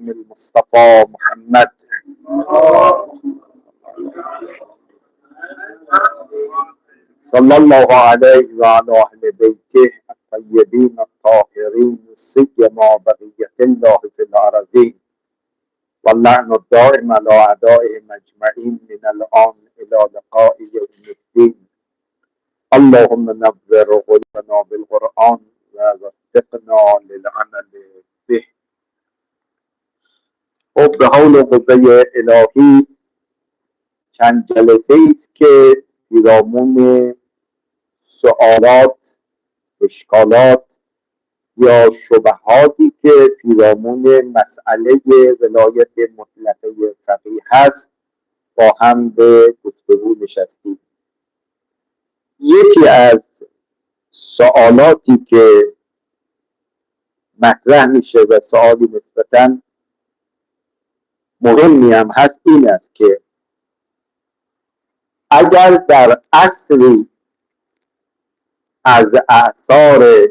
المصطفى محمد صلى الله عليه وعلى أهل بيته الطيبين الطاهرين سيما بقية الله في الأرضين واللعن الدائم على أعدائهم أجمعين من الآن إلى لقاء يوم الدين. اللهم نور قلوبنا بالقرآن ووفقنا للعمل به. خب به حول و قوه الهی چند جلسه است که پیرامون سوالات، اشکالات یا شبهاتی که پیرامون مسئله ولایت مطلقه فقیه هست با هم به گفتگو نشستیم. یکی از سوالاتی که مطرح میشه و سوالی نسبتاً مهمی هم هست این است که اگر در عصری از اعصار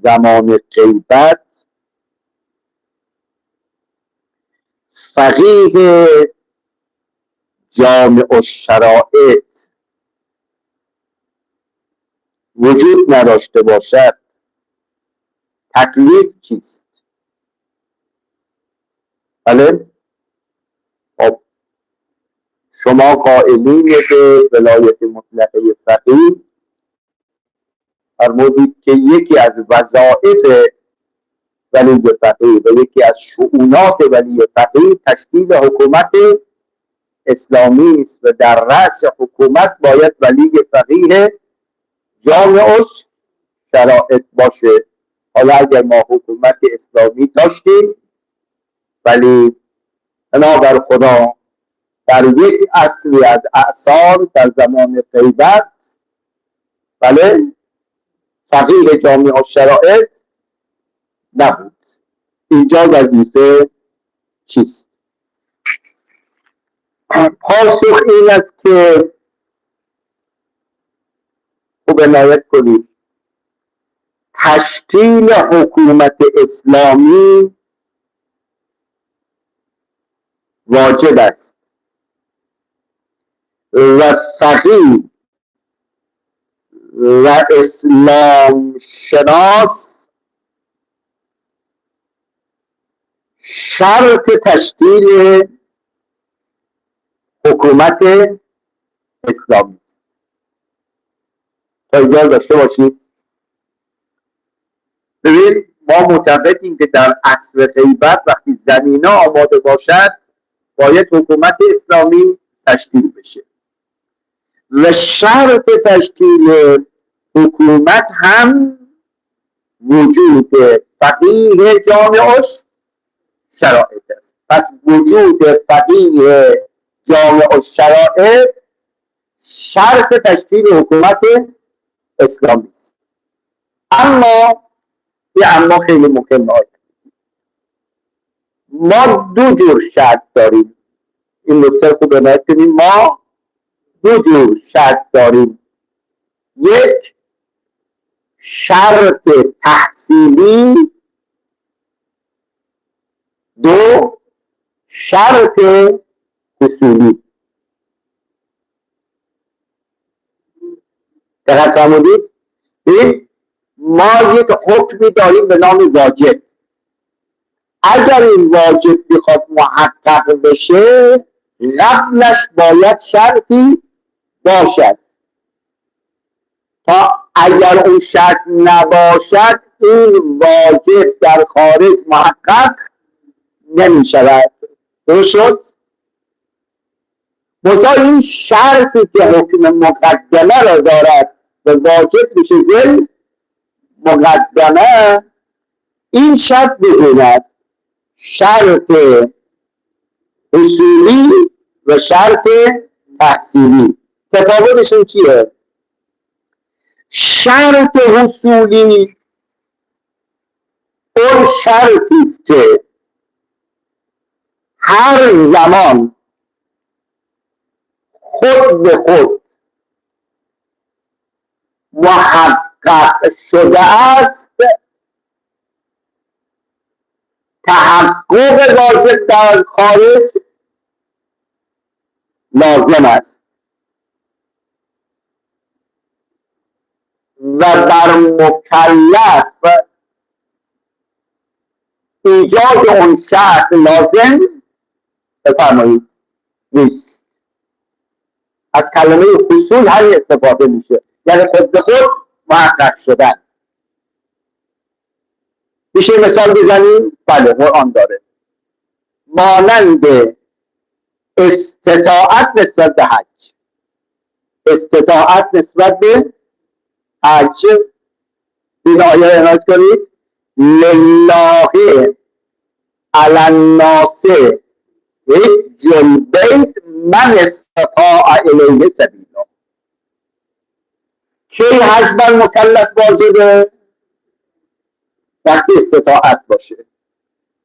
زمان غیبت فقیه جامع الشرائع وجود نداشته باشد، تکلیف چیست؟ بله؟ خب شما قائلین به ولایت مطلقه فقیه فرمودید که یکی از وظایف ولی فقیه و یکی از شؤونات ولی فقیه تشکیل حکومت اسلامی است و در رأس حکومت باید ولی فقیه جامع شرایط باشه. حالا اگر ما حکومت اسلامی داشتیم ولی بنابر خدا در یک عصری از اعصار در زمان غیبت بله فقیه جامع الشرائع نبود، اینجا وظیفه چیست؟ پاسخ این است که خوب عنایت کنید تشکیل حکومت اسلامی واجب است و فقیه و اسلام شناس شرط تشکیل حکومت اسلامی است. تا اینجا داشته باشید. ببین ما معتقدیم که در عصر غیبت وقتی زمینه آماده باشد باید حکومت اسلامی تشکیل بشه و شرط تشکیل حکومت هم وجود فقیه جامع الشرائع است. پس وجود فقیه جامع الشرائع شرط تشکیل حکومت اسلامی است. اما خیلی مهمه، ما دو جور شرط داریم. این نکته خوب عنایت کنیم. ما دو جور شرط داریم. یک شرط تحصیلی، دو شرط حصولی. دقت فرمودید؟ ما یک حکمی داریم به نام واجب. اگر این واجب بخواد محقق بشه قبلش باید شرطی باشد تا اگر اون شرط نباشد این واجب در خارج محقق نمی شود. درست شد؟ منتها این شرطی که حکم مقدمه را دارد و واجب میشه زل مقدمه، این شرط بدون است: شرط حصولی و شرط تحصیلی. تفاوتشون چیه؟ شرط حصولی اون شرطی است که هر زمان خود به خود محقق شده است تحقق واجب در خارج لازم است و بر مکلف ایجاد اون شرط لازم بفرمایید نیست. از کلمه حصول همین استفاده میشه، یعنی خود به خود محقق شدن. میشه مثال بزنیم؟ بله، قرآن داره. مانند استطاعت نسبت به حج، استطاعت نسبت به حج، این آیه عنایت کنید: لله علی الناس حج البیت من استطاع الیه سبیلا. کی حج بر مکلف واجبه؟ وقتی استطاعت باشه.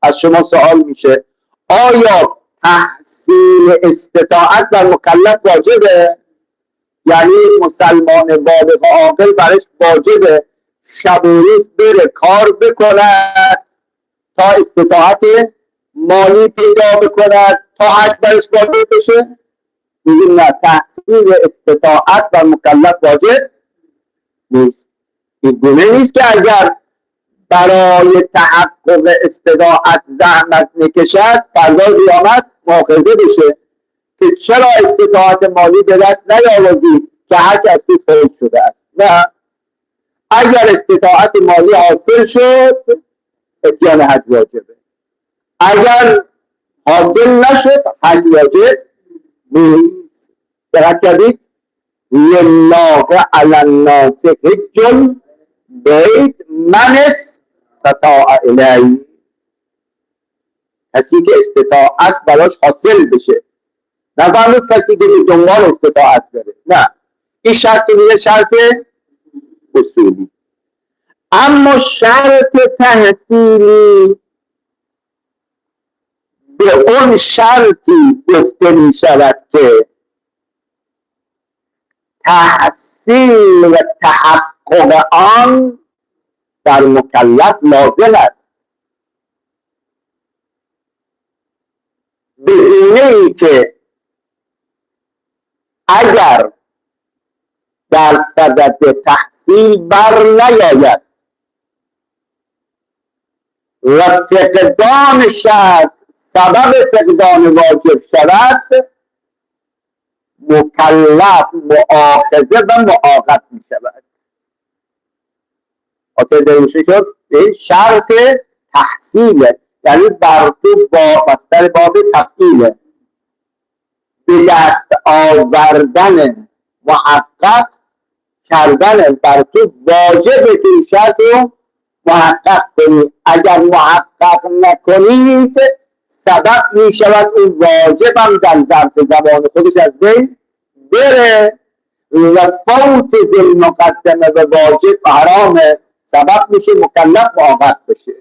از شما سوال میشه آیا تحصیل استطاعت بر مکلف واجبه؟ یعنی مسلمان بالغ و عاقل برش واجبه شب و روز بره کار بکند تا استطاعت مالی پیدا بکند تا حج برش واجب بشه؟ میگیم نه، تحصیل استطاعت بر مکلف واجب نیست. این گونه نیست که اگر برای تحقق استطاعت زحمت نکشد فردای قیامت مؤاخذه بشه که چرا استطاعت مالی به دست نیاوردی که حج از تو فوت شده است. نه، اگر استطاعت مالی حاصل شد اتیان حج واجبه، اگر حاصل نشد حج واجب نیست. دقت کردید؟ لله علی الناس حج البیت من استطاع الیه. کسی که استطاعت براش حاصل بشه، نفهمید کسی که به دنبال استطاعت داره. نه، این شرط میگه شرط اصولی. اما شرط تحصیلی به اون شرطی گفته می شود که تحصیل و تحقق آن در مکلف لازم است، به گونه‌ای که اگر در صدد تحصیل بر نیاید و فقدان شرط سبب فقدان واجب شود مکلف مؤاخذه و معاقب می شود. خاطر دریشه شد این شرط تحصیله، یعنی بر تو با بستر باب تفعیله، به دست آوردن محقق کردن بر تو واجبه که این شرط رو محقق کنید. اگر محقق نکنید سبب می شود اون واجب هم در ظرف زمان خودش از بین بره و فوت ذی مقدمه و واجب حرامه، سبب میشه مکلف معاقب بشه.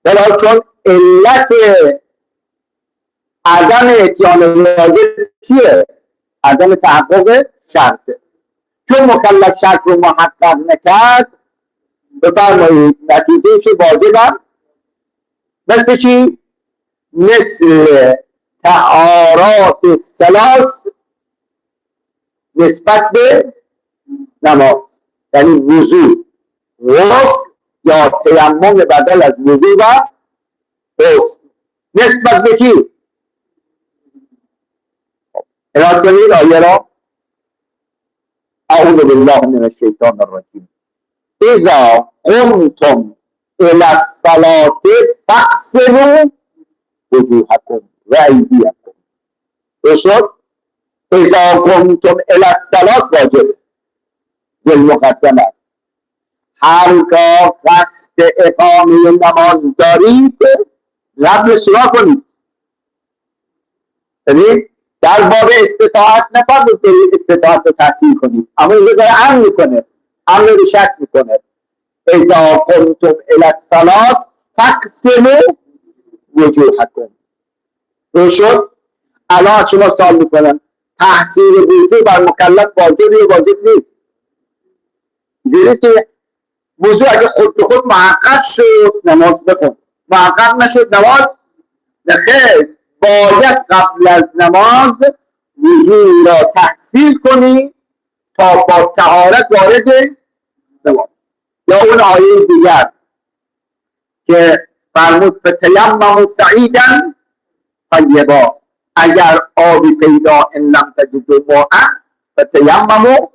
بلا چون علت عدم اتیان واجب چیه؟ عدم تحقق شرطه. چون مکلف شرط رو محقق نکرد بفرمایید نتیجهش واجبم مثل چی؟ مثل طهارات الثلاث نسبت به نماز، یعنی وضو، غسل یا تیمم بدل از وضو و غسل نسبت به کی؟ ارائه کنید آیه را. اعوذ بالله من الشیطان الرجیم. اذا قمتم الى الصلاة فاغسلوا وجوهکم و ایدیکم. بشد اذا قمتم الى الصلاة واجب ذل مقدم است. هرگاه قصد اقامه نماز دارید لب سرا کنید. یعنی در باب استطاعت نفرمود برید استطاعت رو تحصیل کنید، اما اینجا داره امر میکنه، امر رو شک میکنه. اذا قمتم الى الصلاة فاغسلوا وجوهکم. شد الان از شما سوال میکنم تحصیل وضو بر مکلف واجب یا واجب نیست؟ زیرش که وضو اگه خود به خود محقق شد نماز بخون، محقق نشد نماز نخیر، باید قبل از نماز وضو را تحصیل کنی تا با طهارت وارد نماز. یا اون آیه دیگر که فرمود فتیمموا صعیدا طیبا، اگر آبی پیدا ان لم تجدوا ماء فتیمموا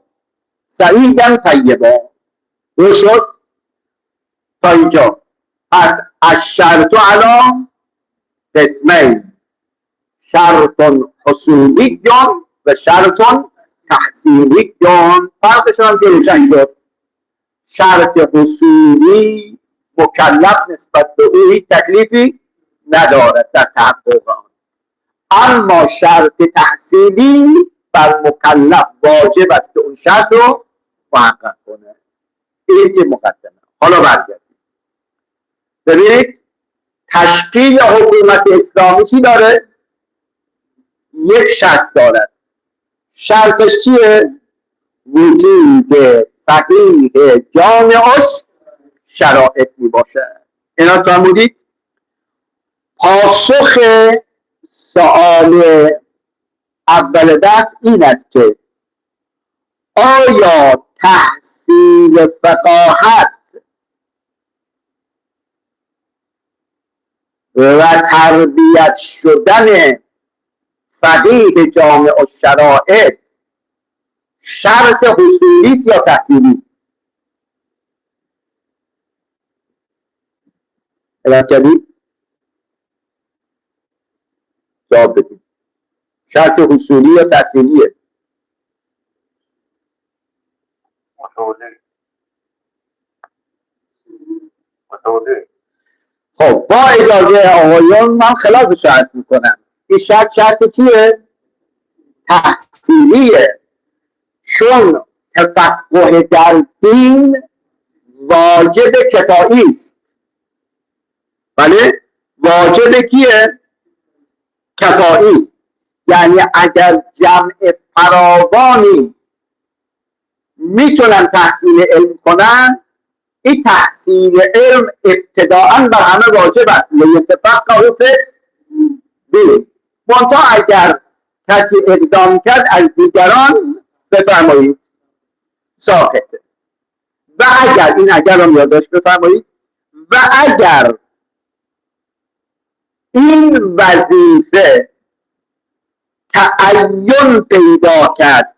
صعیدا طیبا. درست شد تا اینجا. پس الشرط علی قسمین، شرط حصولی و شرط تحصیلی. فرقشون هم که روشن شد. شرط حصولی مکلف نسبت به او هیچ تکلیفی ندارد در تحقق آن، اما شرط تحصیلی بر مکلف واجب است که اون شرط رو محقق کنه. این که مقدمه. حالا برگردیم ببینید تشکیل حکومت اسلامی چی داره؟ یک شرط دارد. شرطش چیه؟ وجود فقیه جامعش شرایط می باشه. اینا فرمودید. پاسخ سوال اول درس این است که آیا تحصیل فقاهت و تربیت شدن فقیه جامع الشرائع شرط حصولی است یا تحصیلی؟ اعلام کردید؟ جواب بدید. شرط حصولی یا تحصیلیه؟ متوجه. خب با اجازه آقایان من خلاف شرط میکنم. این شرط چیه؟ تحصیلیه. چون تفقه در دین واجب کفایی است. بله؟ واجب کیه؟ کفایی است. یعنی اگر جمع فراوانی میتونن تحصیل علم کنن، این تحصیل علم ابتداعا بر همه واجب است. یتفقهوا فی الدین. منتها اگر کسی اقدام کرد از دیگران بفرمایید ساقطه. و اگر این اگر رو یادداشت بفرمایید، و اگر این وظیفه تعین پیدا کرد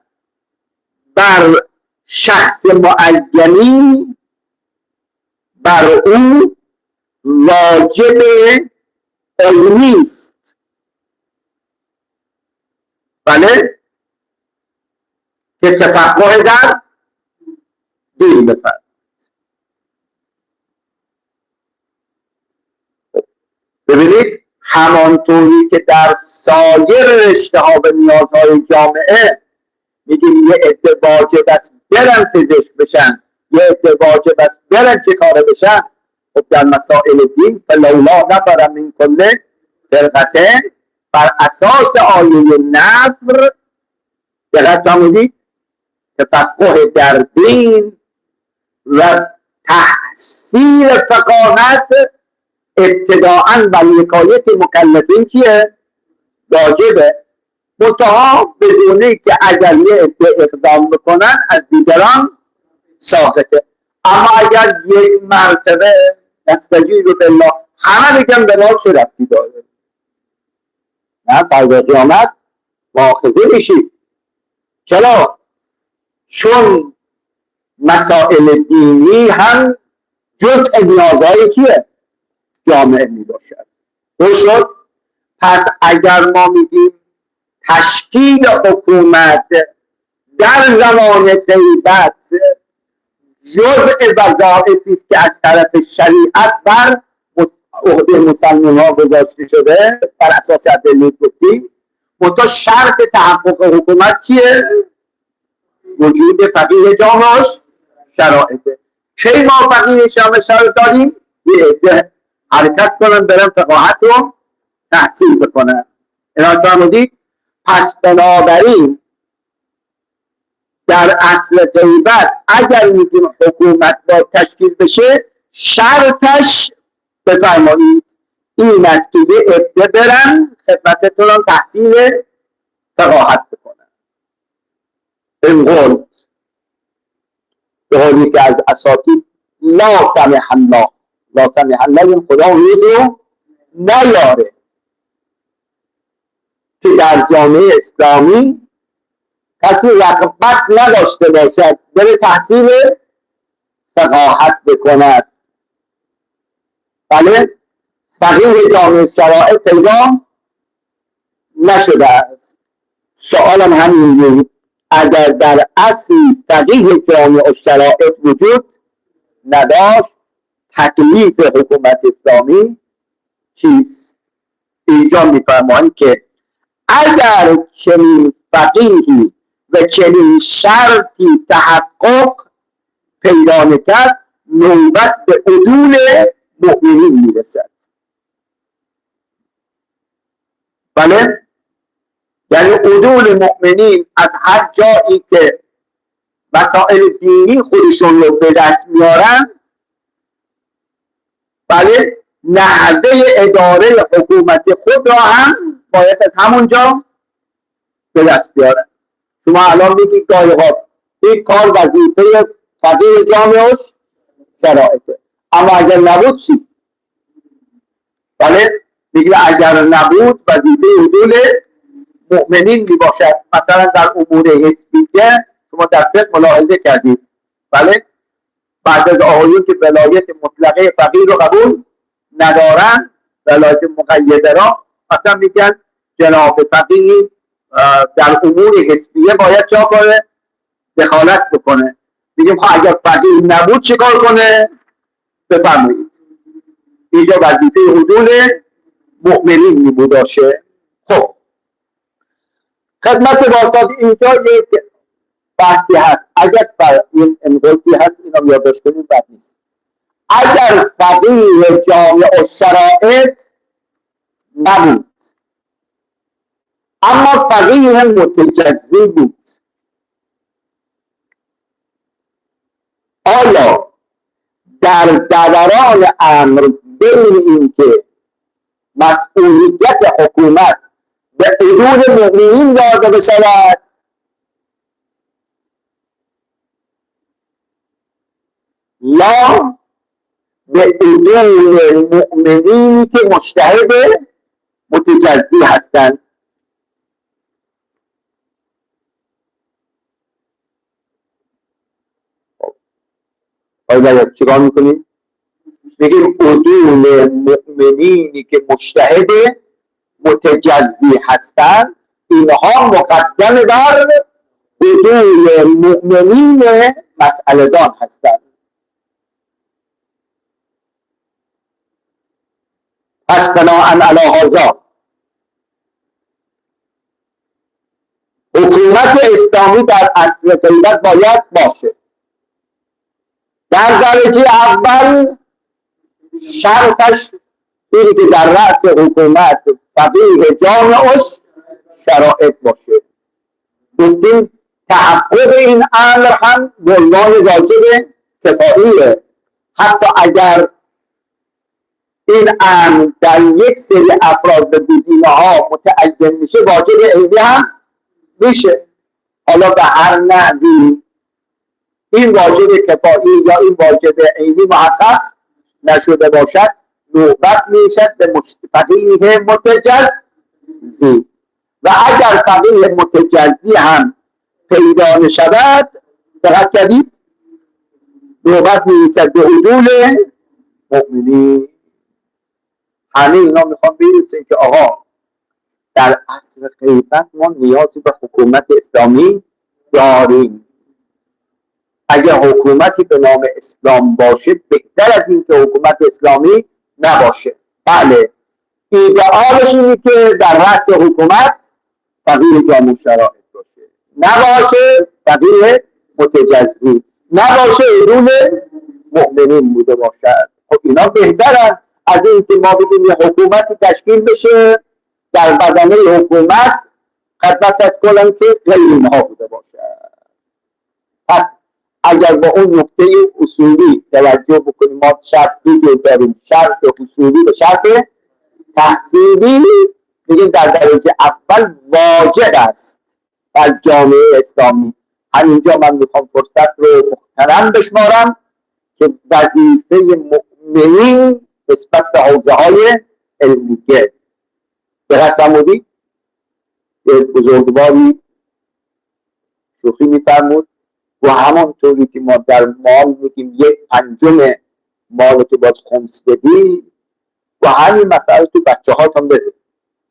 بر شخص معینی، بر او واجب علمی است. بله؟ که تفقه در دین بفرد. ببینید همانطوری که در سایر رشته ها و نیازهای جامعه میگیم یه عده واجب است برن پزشک بشن، یه عده واجب است برن چه کاره بشن، خب در مسائل دین فلولا نفر من کل فرقتین بر اساس آیه نفر دقت فرمودید تفقه در دین و تحصیل فقاهت ابتداعا بر یکایت مکلفین کیه؟ واجبه. منتها بدونه که اگر یه عده اقدام بکنن از دیگران ساقطه. اما اگر یک مرتبه نستجیب بالله همه بگم به ما چه ربطی داره؟ نه فردا قیامت مؤاخذه میشید. چرا؟ چون مسائل دینی هم جزء نیازهای کیه؟ جامعه می باشد. درست شد؟ پس اگر ما میگیم تشکیل حکومت در زمان غیبت جزء وظایفی است که از طرف شریعت بر عهده مسلمان ها گذاشته شده بر اساس ادله گفتیم، منتها شرط تحقق حکومت چیه؟ وجود فقیه جامعش شرایطه. کی ما فقیه جامع شرایط داریم؟ یه عده حرکت کنن برن فقاهت رو تحصیل بکنن. اینا فرمودید. پس بنابراین در اصل غیبت اگر میگیم حکومت با تشکیل بشه شرطش بفرمایید این است که یه عده برن خدمتتون هم تحصیل فقاهت بکنن. این قول به قولی که از اساتید لا سمح الله، لا سمح الله این خدا روز رو نیاره که در جامعه اسلامی کسی رغبت نداشته باشد بره تحصیل فقاهت بکند. بله، فقیه جامعه شرائع پیدا نشده است. سوالم همین بود، اگر در اصل فقیه جامعه شرائع وجود نداشت تکلیف حکومت اسلامی چیست؟ اینجا میفرمایند که اگر چنین فقیهی و چنین شرطی تحقق پیدا نکرد نوبت به عدول مؤمنین میرسد. بله، یعنی عدول مؤمنین از هر جایی که مسائل دینی خودشون رو به دست میارن، بله، نحوه اداره حکومت خود را هم باید از همونجا به دست بیارن. شما الان میگید گاهی ها این کار وظیفه فقیه جامعه شرائطه، اما اگر نبود چی؟ بله، میگه اگر نبود وظیفه عدول مؤمنین میباشد. مثلا در امور حزبیه شما در فقه ملاحظه کردید، بله، بعض از آقایون که ولایت مطلقه فقیه رو قبول ندارن، ولایت مقیده را مثلا میگن جناب فقیه در امور حزبیه باید چا کنه؟ دخالت بکنه. میگیم خب اگر فقیه نبود چیکار کنه؟ بفرمایید. اینجا وظیفه عدول مؤمنین میبوداشه. خب خدمت واسط اینجا یک بحثی هست، اگر این امروزی هست اینا یادداشت کنیم بد نیست. اگر فقیه جامعه و شرائط نبود اما فقیه متجزی بود، آیا در دوران امر بین این که مسئولیت حکومت به عدول مؤمنین داده بشود یا به عدول مؤمنینی که مجتهد متجزی هستند؟ آیا چیکار میکنیم؟ بگیم عدول مؤمنینی که مجتهد متجزی هستند اینها مقدم بر عدول مؤمنین مسئله دان هستند. پس بناءً علی هذا حکومت اسلامی در عصر غیبت باید باشه. در درجه اول شرطش اینه که در رأس حکومت فقیه جامعه شرائط باشه. گفتیم تحقق این امر هم به عنوان واجب کفاییه. حتی اگر این امر در یک سری افراد به گزینه ها متعین میشه واجب عینی هم میشه. حالا به هر نحوی این واجب کفایی یا این واجب عینی محقق نشده باشد نوبت میشد به فقیه متجزی، و اگر فقیه متجزی هم پیدا نشود دقت کردید نوبت میرسد به عدول مؤمنین. همه اینا میخوام برسه که آقا در عصر غیبت ما نیازی به حکومت اسلامی داریم. اگر حکومتی به نام اسلام باشه بهتر از این که حکومت اسلامی نباشه. بله، ایدئالش اینه که در رأس حکومت فقیه جامعه شرائط باشه، نباشه فقیه متجزی، نباشه عدول مؤمنین بوده باشد. خب اینا بهترن از این که ما بگیم یه حکومت تشکیل بشه در بدنه حکومت خدمت از کلن که غیر اینها بوده باشد. پس اگر با اون نکته اصولی توجه بکنیم، ما شرط دیگه داریم، شرط اصولی و شرط تحصیلی میگیم در درجه اول واجب است در جامعه اسلامی. همینجا من میخوام فرصت رو مغتنم بشمارم که وظیفه مؤمنین نسبت به حوزه های علمیه. دقت فرمودید بزرگواری شوخی میفرمود و همانطوری که ما در مال میگیم 1/5 مال تو باید خمس بدی و همین مسئله تو بچه هاتون بده.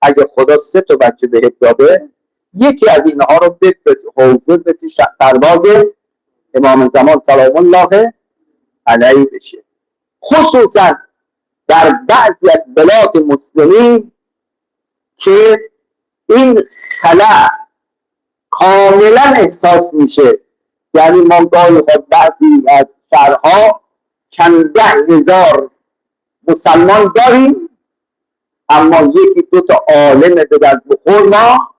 اگه خدا 3 تا بچه بهت داده یکی از اینها رو بفرست حوزه بسی سرباز امام زمان سلام الله علیه بشه. خصوصا در بعضی از بلاد مسلمین که این خلأ کاملا احساس میشه. یعنی ما گاهی بعضی از شهرها چند 10,000 مسلمان داریم اما 1-2 تا عالم به درد بخور ما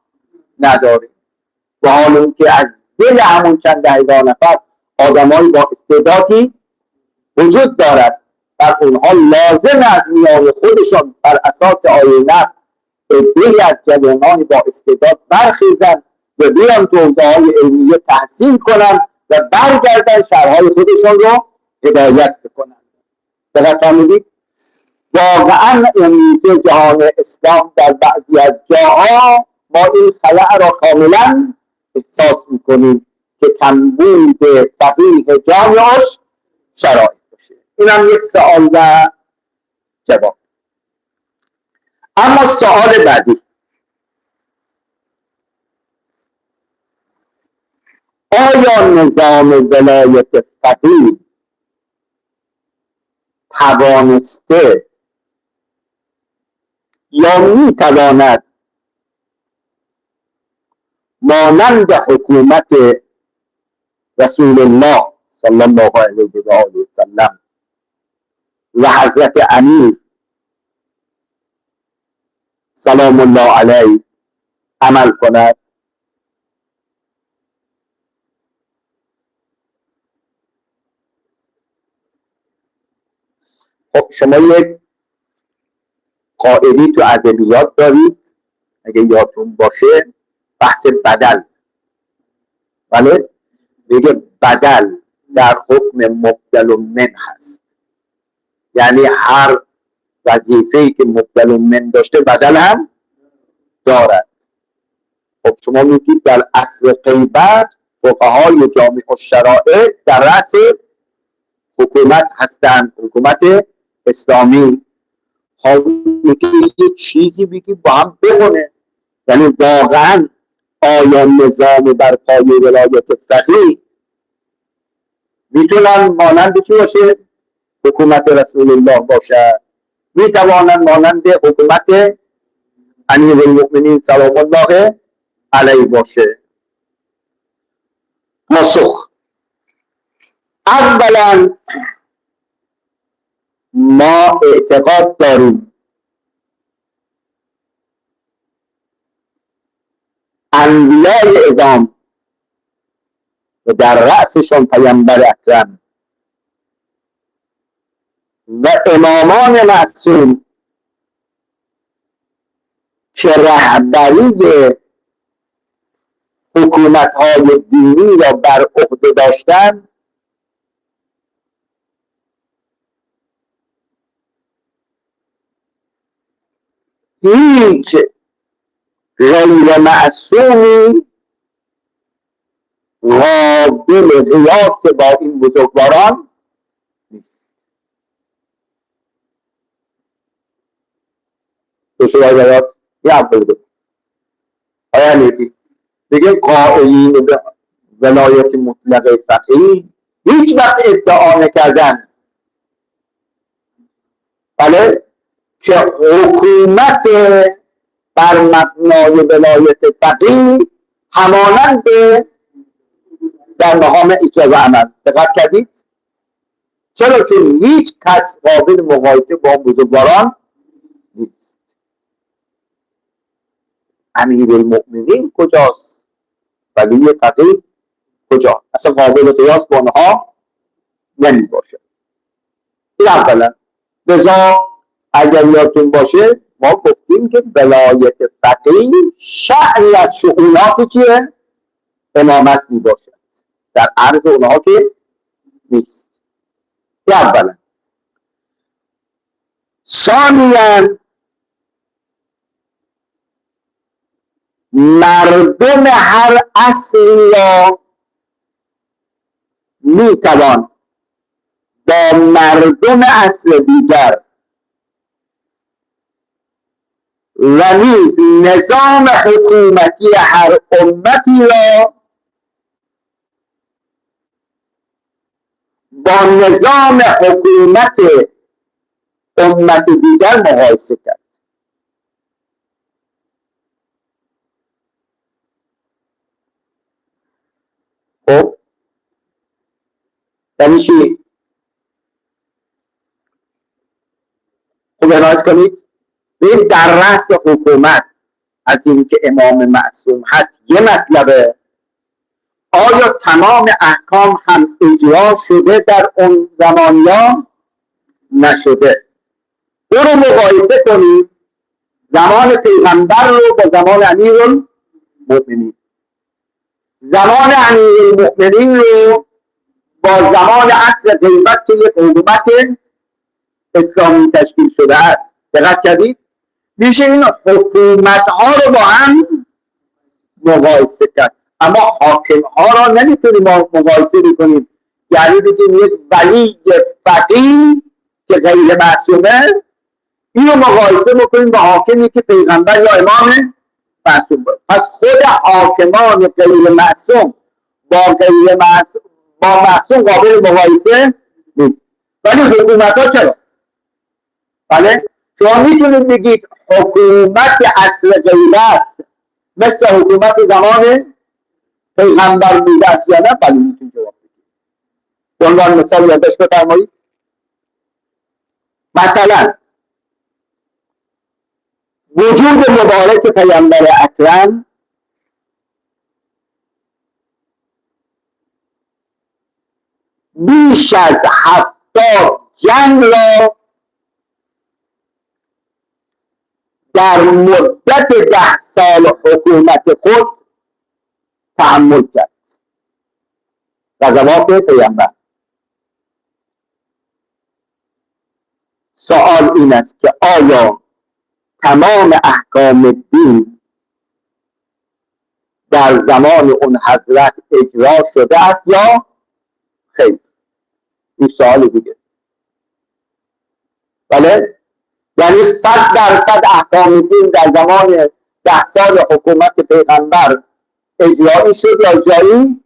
نداریم و حالا اینکه از دل همون چند 10,000 نفر آدمایی با استعدادی وجود دارد و اونها لازم از میان خودشان بر اساس آیه نفس عده‌ای از جوانان با استعداد برخیزند و بیان تو حوزه‌های علمیه تحصیل کنند و برگردن شهرهای خودشان رو هدایت بکنند. دقت فرمودید؟ واقعا انگیزه جهان اسلام در بعضی از جاها ما این خلأ را کاملا احساس میکنیم که کمبود فقیه جامعش شرایط باشه. اینم یک سوال و جواب. اما سوال بعدی، آیا نظام ولایت فقیه توانسته یا میتواند مانند حکومت رسول الله صلی الله علیه و آله و سلم و حضرت امیر سلام الله علیه عمل کند؟ خب شما یک قاعدی تو ادبیات دارید اگه یادتون باشه، بحث بدل. بله میگه بدل در حکم مبدل من هست، یعنی هر وظیفه‌ای که مبدل من داشته بدل هم دارد. خب شما میگید در عصر غیبت فقهای جامع الشرائع در رأس حکومت هستند، حکومت اسلامی. خب میگه یه چیزی بگی با هم بخونه، یعنی واقعا آیا نظام بر پایه ولایت فقیه میتونن مانند چی باشه؟ حکومت رسول الله باشه؟ میتوانن مانند حکومت امیرالمؤمنین سلام الله علیه باشه؟ پاسخ: اولا ما اعتقاد داریم انبیای اعظام و در رأسشون پیامبر اکرم و امامان معصوم که رهبری حکومت‌های دینی را بر عهده داشتند هیچ غیر معصومی قابل قیاس با این بزرگواران نیست. دوشو آیات یه اول بگم آیا نیدی بگه قائلین به ولایت مطلقه فقیه هیچ وقت ادعا نکردن بله که حکومت بر مبنای ولایت فقیه همانند در مقام ایجاب عمل. دقت کردید؟ چرا؟ چون هیچ کس قابل مقایسه با بزرگواران نیست. امیرالمؤمنین کجاست؟ ولی فقیه کجا؟ اصلا قابل قیاس با آنها نمی باشه. این اولا. لذا اگر یادتون باشه ما گفتیم که ولایت فقیه شأنی از شؤونات چیه؟ امامت می باشد، در عرض اونها که نیست. اولا. ثانیاً مردم هر اصلی را می توان با مردم اصل دیگر و نیز نظام حکومتی هر امتی را با نظام حکومت امت دیگر مقایسه کرد. خب یعنی چی؟ خب عنایت کنید، ببین در رأس حکومت از این که امام معصوم هست یه مطلبه، آیا تمام احکام هم اجرا شده در اون زمان یا نشده؟ او رو مقایسه کنید، زمان پیغمبر رو با زمان امیرالمؤمنین، زمان امیرالمؤمنین رو با زمان عصر غیبت که یک حکومت اسلامی تشکیل شده است. دقت کردید؟ میشه این حکومت ها رو با هم مقایسه کرد، اما حاکم ها را نمیتونیم مقایسه بکنیم. یعنی بگیم یک ولی فقیه که غیر معصومه این رو مقایسه بکنیم با حاکمی که پیغمبر یا امام معصوم بود. پس خود حاکمان غیر معصوم با معصوم قابل مقایسه نیست. ولی حکومت ها چرا؟ بله شما میتونید بگید حکومت اصل غیبت مثل حکومت زمان پیغمبر بوده است یا نه؟ بله میتونید جواب بدید. به عنوان مثال یادداشت بفرمایید. مثلا وجود مبارک پیامبر اکرم بیش از 70 جنگ را در مدت 10 سال حکومت خود تحمل کرد. غزوات پیامبر. سوال این است که آیا تمام احکام دین در زمان اون حضرت اجرا شده است یا خیر؟ این سوال دیگه. بله؟ یعنی 100% احکام دین در زمان 10 سال حکومت پیغمبر اجرایی شد یا اجرایی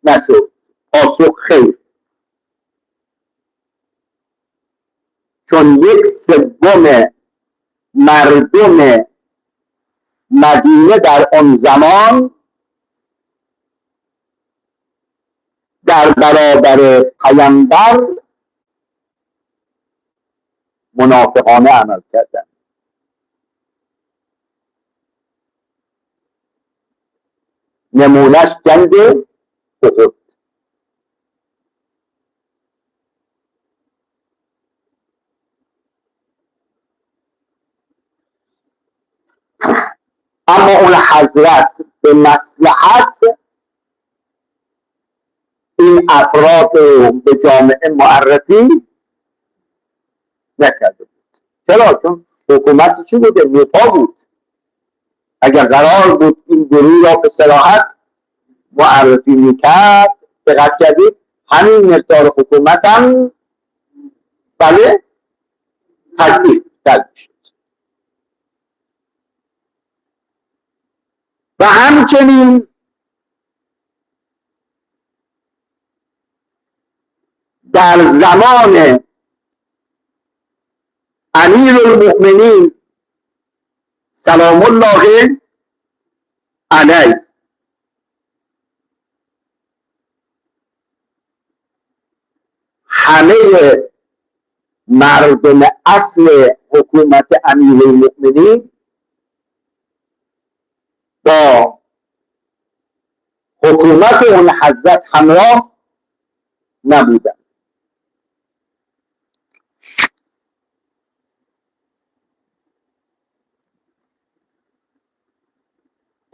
نشد؟ پاسخ خیر. چون 1/3 مردم مدینه در آن زمان در برابر پیامبر منافقانه عمل کردند. نمونهش جنگ احد. اما اون حضرت به مصلحت این افراد رو به جامعه معرفی نکرده بود. چرا؟ چون حکومت چی بوده؟ نپا بود. اگر قرار بود این گروه را به صراحت معرفی میکرد، دقت کردید همین مقدار حکومت هم بله تضعیف کرد شد. و همچنین در زمان امیرالمؤمنین سلام الله علیه همه مردم اصل حکومت امیرالمؤمنین با حکومت اون حضرت همراه نبودن.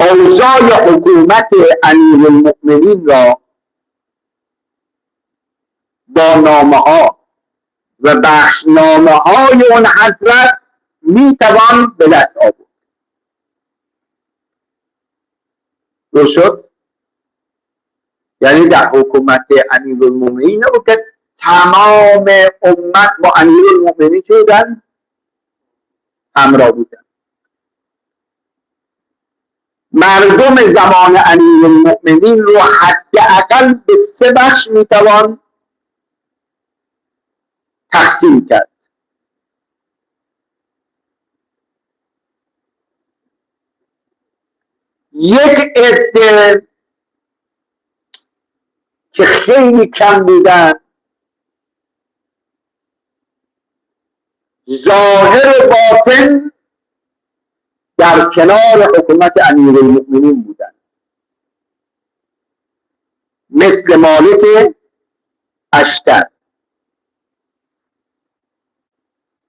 اوضاع حکومت امیرالمؤمنین را با نامه ها و بخشنامه های اون حضرت میتوان به دست آورد. درست شد؟ یعنی در حکومت امیرالمؤمنین نبود که تمام امت با امیرالمؤمنین چه بودن؟ همراه بودن. مردم زمان امیرالمؤمنین رو حداقل به 3 بخش میتوان تقسیم کرد. یک عده که خیلی کم بودن، ظاهر و باطن در کنار حکومت امیرالمؤمنین بودن، مثل مالک اشتر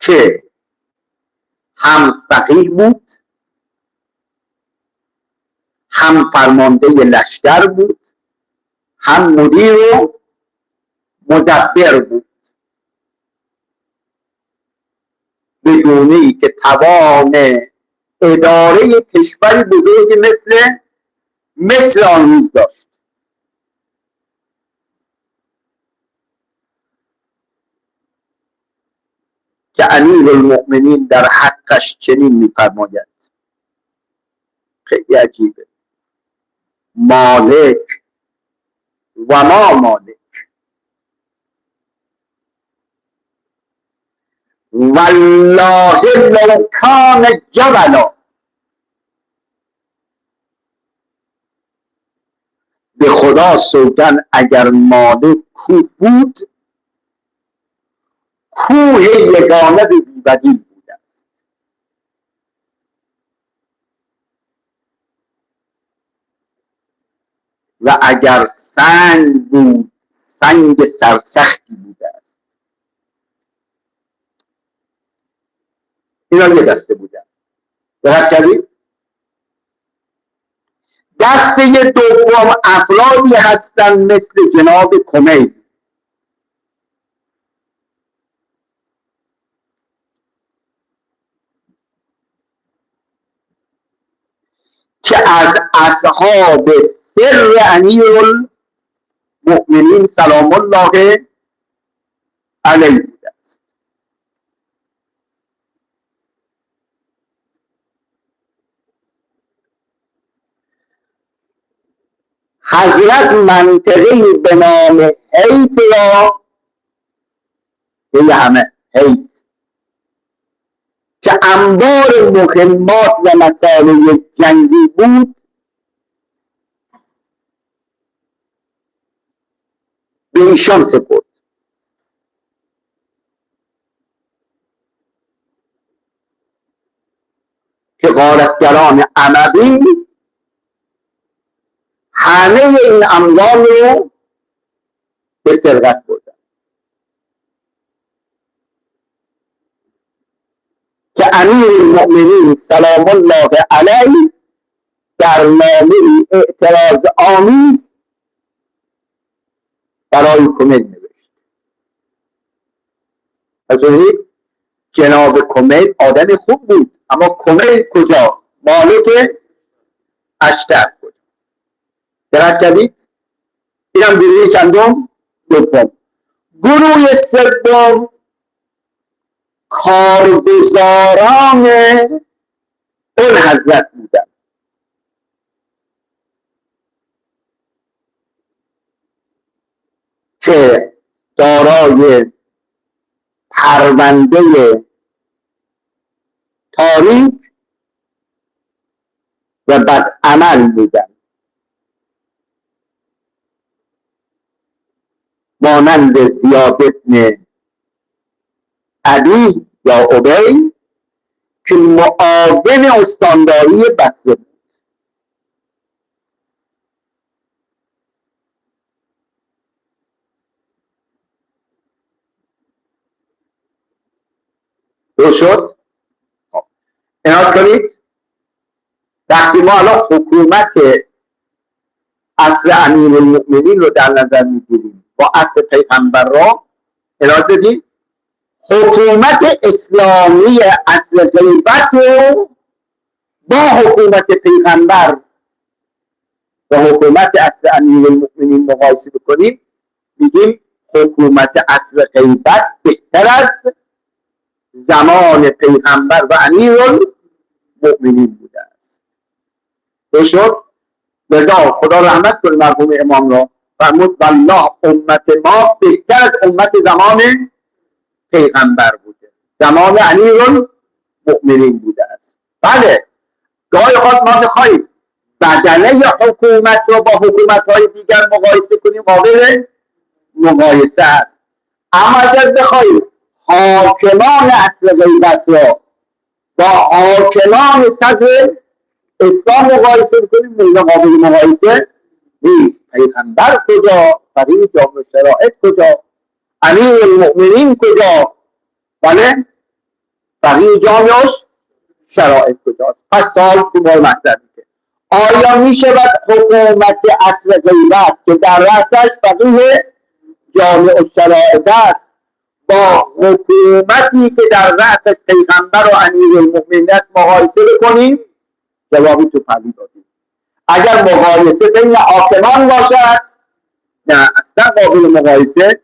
که هم فقیه بود، هم فرمانده لشکر بود، هم مدیر و مدبر بود، به گونه‌ای که توان اداره کشوری بزرگ مثل مصر آن روز داشت. که امیرالمؤمنین در حقش چنین می‌فرماید، خیلی عجیبه: مالک و ما مالک والله لو کان جبلا، به خدا سوگن اگر مالک کوه بود، کوه یگانه به بی‌بدیل بود است. و اگر سنگ بود، سنگ سرسختی بوده است. اینا یه دسته بودن. دقت کردید؟ دسته دوم افرادی هستند مثل جناب کمیل که از اصحاب سر امیرالمؤمنین سلام الله علیه بوده است. حضرت منطقه‌ای به نام حیط را، به همه حیط، که انبار مهمات و مسائل جنگی بود، به ایشان سپرد. که غارتگران اموی همه این اموال رو به سرقت بردن. که امیرالمؤمنین سلام الله علیه در نامه اعتراض آمیز برای کمیل نوشت. از جناب کمیل آدم خوب بود، اما کمیل کجا؟ مالک اشتر کجا؟ دقت کردید؟ اینم گروه چندم؟ دوم. گروه سوم کارگزاران اون حضرت بودن که دارای پرونده تاریخ و بدعمل بودن، مانند زیاد ابن علی یا عبی که معاون استانداری بصره بود. درست شد؟ عنایت کنید وقتی ما الان حکومت عصر امیرالمؤمنین رو در نظر میگیریم با عصر پیغمبر را ارائه دادیم، حکومت اسلامی عصر غیبت رو با حکومت پیغمبر و حکومت عصر امیرالمؤمنین مقایسه بکنیم، میگیم حکومت عصر غیبت بهتر از زمان پیغمبر و امیرالمؤمنین بوده است. بشد لذا خدا رحمت کنه مرحوم امام را، فرمود والله امت ما بهتر از امت زمان پیغمبر بوده، زمان امیرالمؤمنین بوده است. بله گاهی اوقات ما میخواهیم بدنه حکومت رو با حکومت‌های دیگر مقایسه کنیم، قابل مقایسه است. اما اگر بخواهیم حاکمان عصر غیبت را با حاکمان صدر اسلام مقایسه کنیم، اینا قابل مقایسه نیست. پیغمبر کجا، فقیه جامع شرائط کجا، امیرالمؤمنین کجا، بله فقیه جامع شرائط کجاست. پس سوال تو ما مطرح میشه آیا میشود حکومت عصر غیبت که در رأسش فقیه جامع شرائط است با حکومتی که در رأسش پیغمبر و امیرالمؤمنین است مقایسه بکنیم؟ جوابی تو پلی دادیم. اگر مقایسه بین حاکمان باشد نه، اصلا قابل مقایسه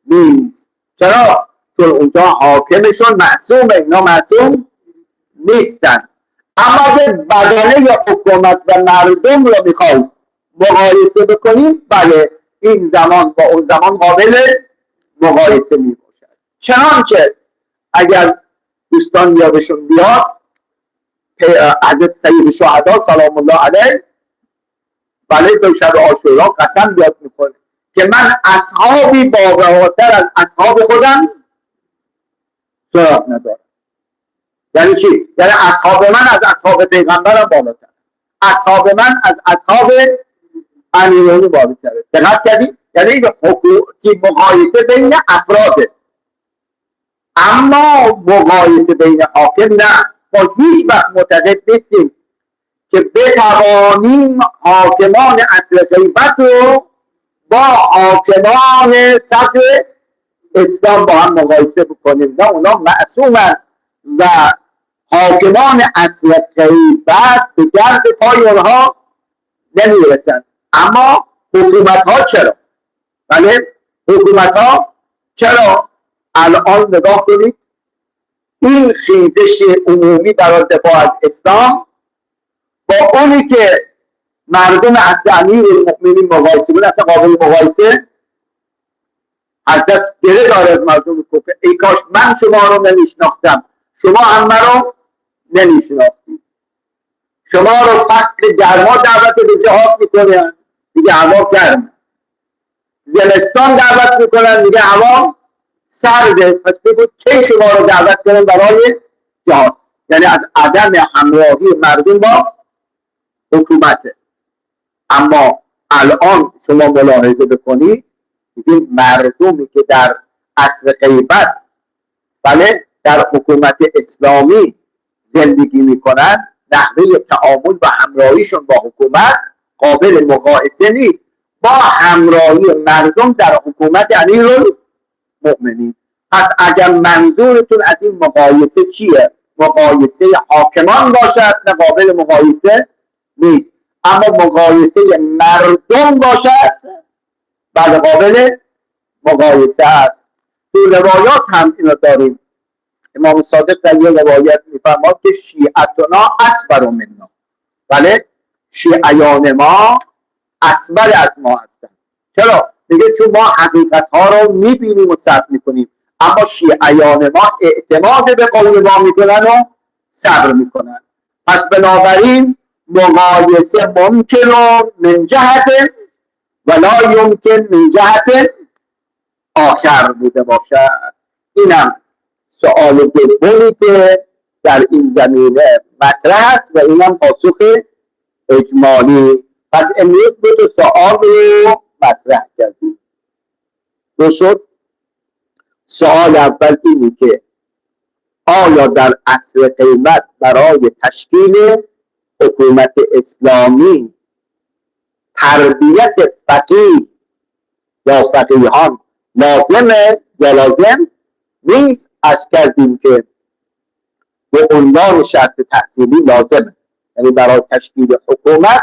نیست. چرا؟ چون اونجا حاکمشون معصومه، اینا معصوم نیستن. اما اگر بدنه یا حکومت و مردم رو میخوایم مقایسه بکنیم، بله این زمان با اون زمان قابل مقایسه میباشد. چنانچه اگر دوستان یادشون بیاد حضرت سید شهدا سلام الله علیه بله به شب عاشورا قسم یاد میکنه که من اصحابی باوراتر از اصحاب خودم سراغ ندارم. یعنی چی؟ یعنی اصحاب من از اصحاب پیغمبرم بالاتر، اصحاب من از اصحاب امیرانی بالاتره. دقت کردید؟ یعنی مقایسه بین افراده، اما مقایسه بین حاکم نه. ما هیچ وقت معتقد نیستیم که بتوانیم حاکمان عصر غیبت رو با حاکمان صدر اسلام با هم مقایسه بکنیم. نه، اونا معصومن و حاکمان عصر غیبت به گرد پای اونها نمیرسن. اما حکومت ها چرا؟ بله حکومت ها چرا؟ الان نگاه کنید این خیزش عمومی برای دفاع از اسلام با اونی که مردم اصل امیرالمؤمنین مقایسه بود اصلا قابل مقایسه. حضرت گله داره از مردم کوفه ای کاش من شما رو نمیشناختم، شما هم مرا نمیشناختید. شما رو فصل گرما دعوت به جهاد میکنن، دیگه هوا گرم، زمستان دعوت میکنن، دیگه هوا سرده. پس بگو کی شما رو دعوت کنن برای جهاد؟ یعنی از عدم همراهی مردم با حکومته. اما الان شما ملاحظه بکنید دیگه مردمی که در عصر غیبت بله در حکومت اسلامی زندگی میکنن، نحوه تعامل و همراهیشون با حکومت قابل مقایسه نیست با همراهی مردم در حکومت امیرالمؤمنین. پس اگر منظورتون از این مقایسه چیه؟ مقایسه حاکمان باشد نه قابل مقایسه نیست. اما مقایسه مردم باشد بله قابل مقایسه است. تو روایات هم اینو داریم. امام صادق در یه روایت میفرماد که شیعتنا اصبر منا، بله شیعیان ما اصبر از ما هستن. چرا؟ میگه چون ما حقیقت ها رو میبینیم و ثبت میکنیم، اما شیعیان ما اعتماد به قول ما میکنن و صبر میکنن. پس بنابراین مقایسه ممکن من جهت ولا یمکن من جهت آخر بوده باشد. اینم سوال دومی که در این زمینه مطرح است و اینم پاسخ اجمالی. پس امروز دو تا سوال رو مطرح کردیم. دو شد. سوال اول اینه که آیا در عصر قیمت برای تشکیل حکومت اسلامی تربیت فقیه یا فقیهان لازمه یا لازم نیست؟ از کردیم که به عنوان شرط تحصیلی لازمه، یعنی برای تشکیل حکومت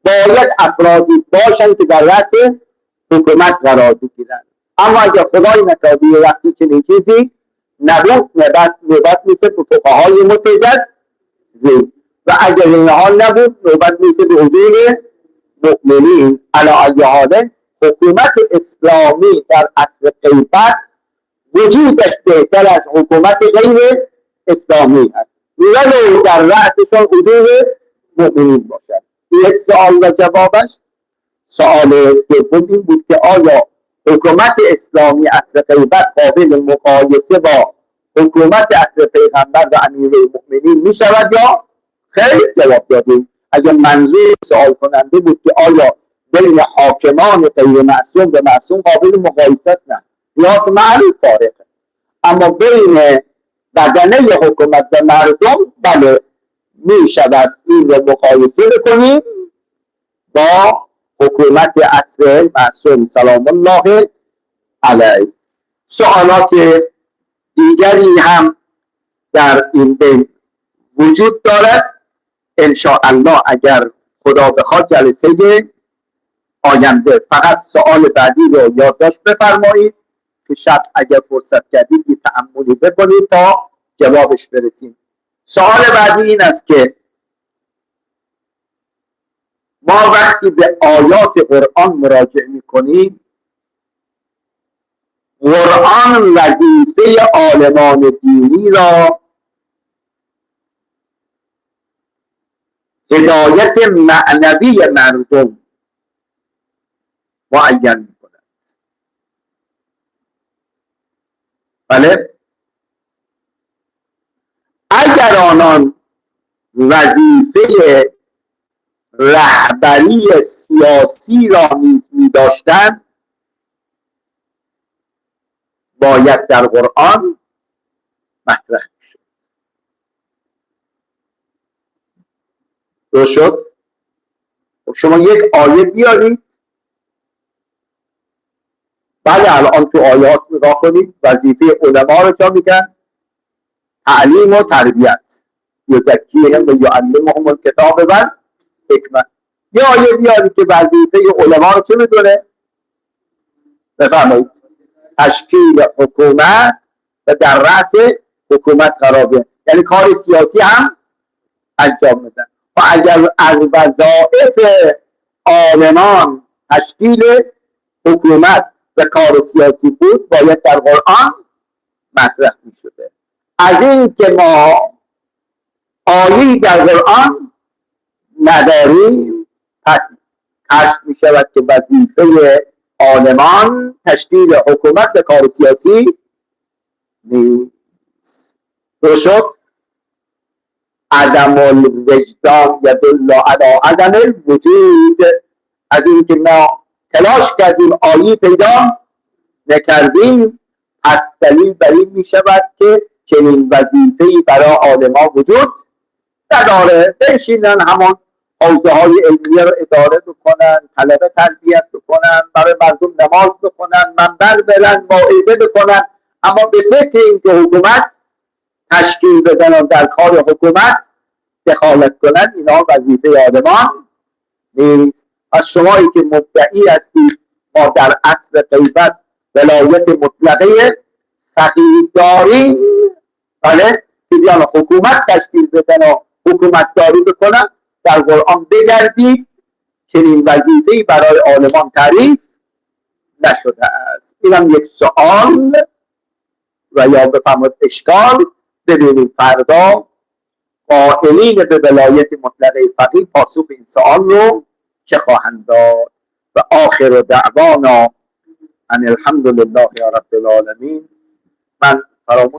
باید افرادی باشن که در رأس حکومت قرار بگیرن. اما اگر خدای نکرده وقتی چنین چیزی نبود، نوبت میشه به فقهای متجزی، و اگر این حال نبود نوبت میشه به حضور مؤمنین. علی ای حال حکومت اسلامی در عصر غیبت وجودش بهتر از حکومت غیر اسلامی هست، ولو در رأسشان حضور مؤمنین باشد. یک سوال و جوابش. سوال دوم این بود که آیا حکومت اسلامی عصر غیبت قابل مقایسه با حکومت عصر پیغمبر و امیرالمؤمنین می شود یا خیر؟ جواب دادیم اگر منظور سوال کننده بود که آیا بین حاکمان غیر معصوم و معصوم قابل مقایسه است، نه، قیاس معلوم فارقه. اما بین بدنه حکومت و مردم بله می شود این رو مقایسه بکنیم با حکومت عصر معصوم سلام الله علیه. سوالات دیگری هم در این بین وجود دارد. انشاءالله اگر خدا بخواد جلسه آینده فقط سوال بعدی رو یادداشت بفرمایید که شب اگر فرصت کردید یه تأملی بکنید تا جوابش برسیم. سوال بعدی این است که ما وقتی به آیات قرآن مراجعه میکنیم، قرآن وظیفه عالمان دینی را هدایت معنوی مردم معین میکند. بله، اگر آنان وظیفه رهبری سیاسی را نیز می داشتند باید در قرآن مطرح شد. درست شد؟ شما یک آیه بیارید، بله الان تو آیات نگاه کنید وظیفه علما رو جا میگن تعلیم و تربیت، یزکیهم و یعلمهم الکتاب و حکمت. یه آیه بیارید که وظیفه علما رو چه میدونه؟ بفرمایید تشکیل حکومت و در رأس حکومت قرار بگیرن، یعنی کار سیاسی هم انجام میدن. و اگر از وظایف عالمان تشکیل حکومت و کار سیاسی بود باید در قرآن مطرح میشده. از این که ما آیه‌ای در قرآن نداریم پس کشف میشود که وظیفه عالمان تشکیل حکومت و کار سیاسی نیست. درست شد؟ عدم الوجدان یدل علی عدم الوجود. از این که ما تلاش کردیم آیه پیدا نکردیم پس دلیل بر این می شود که چنین وظیفه‌ای برای عالما وجود نداره. بنشینن همان حوزه های علمیه رو اداره بکنن، طلبه تربیت بکنن، برای مردم نماز بکنن، منبر برن، موعظه بکنن، اما به فکر این که حکومت تشکیل بدن و در کار حکومت دخالت کنن، اینا وظیفه عالمان نیست. از شمایی که مدعی هستید ما در عصر غیبت ولایت مطلقه فقیه داریم، بله، که بیان حکومت تشکیل بدن و حکومت داری بکنن، در قرآن بگردید چنین وظیفه‌ای برای عالمان تعریف نشده است. اینم یک سوال و یا بفرمایید اشکال. ببینید فردا قائلین به ولایت مطلقه فقیه پاسخ این سوال رو چه خواهند داد. و آخر دعوانا ان الحمد لله رب العالمین. من فراموش